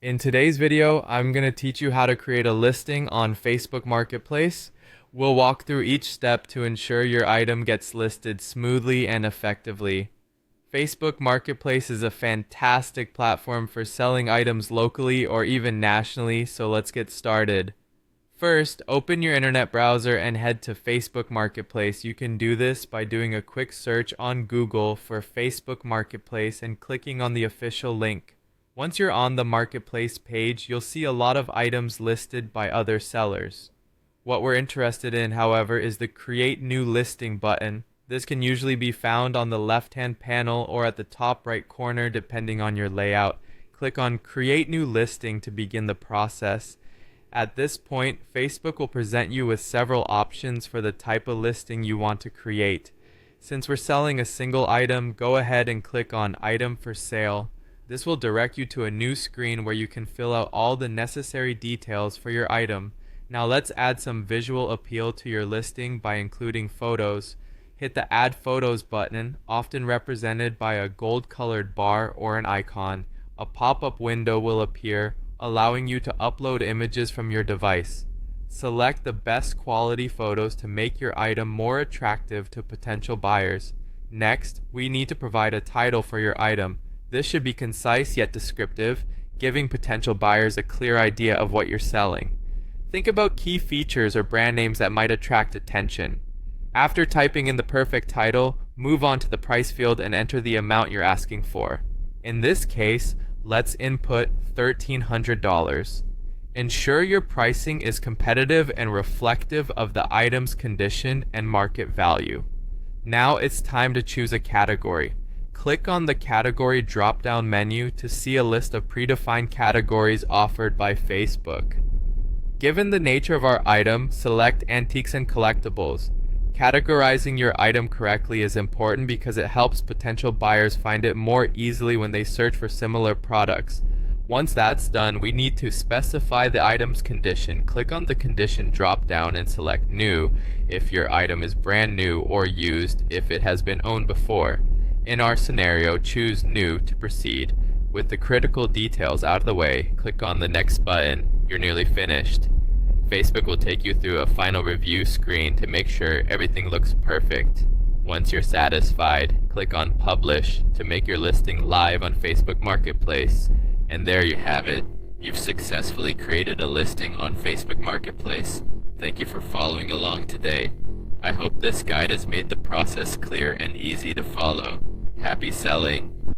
In today's video, I'm going to teach you how to create a listing on Facebook Marketplace. We'll walk through each step to ensure your item gets listed smoothly and effectively. Facebook Marketplace is a fantastic platform for selling items locally or even nationally, so let's get started. First, open your internet browser and head to Facebook Marketplace. You can do this by doing a quick search on Google for Facebook Marketplace and clicking on the official link. Once you're on the marketplace page, you'll see a lot of items listed by other sellers. What we're interested in, however, is the Create New Listing button. This can usually be found on the left-hand panel or at the top right corner depending on your layout. Click on Create New Listing to begin the process. At this point, Facebook will present you with several options for the type of listing you want to create. Since we're selling a single item, go ahead and click on Item for Sale. This will direct you to a new screen where you can fill out all the necessary details for your item. Now let's add some visual appeal to your listing by including photos. Hit the Add Photos button, often represented by a gold-colored bar or an icon. A pop-up window will appear, allowing you to upload images from your device. Select the best quality photos to make your item more attractive to potential buyers. Next, we need to provide a title for your item. This should be concise yet descriptive, giving potential buyers a clear idea of what you're selling. Think about key features or brand names that might attract attention. After typing in the perfect title, move on to the price field and enter the amount you're asking for. In this case, let's input $1,300. Ensure your pricing is competitive and reflective of the item's condition and market value. Now it's time to choose a category. Click on the category drop-down menu to see a list of predefined categories offered by Facebook. Given the nature of our item, select Antiques and Collectibles. Categorizing your item correctly is important because it helps potential buyers find it more easily when they search for similar products. Once that's done, we need to specify the item's condition. Click on the condition drop-down and select New if your item is brand new, or Used if it has been owned before. In our scenario, choose New to proceed. With the critical details out of the way, click on the Next button. You're nearly finished. Facebook will take you through a final review screen to make sure everything looks perfect. Once you're satisfied, click on Publish to make your listing live on Facebook Marketplace. And there you have it. You've successfully created a listing on Facebook Marketplace. Thank you for following along today. I hope this guide has made the process clear and easy to follow. Happy selling!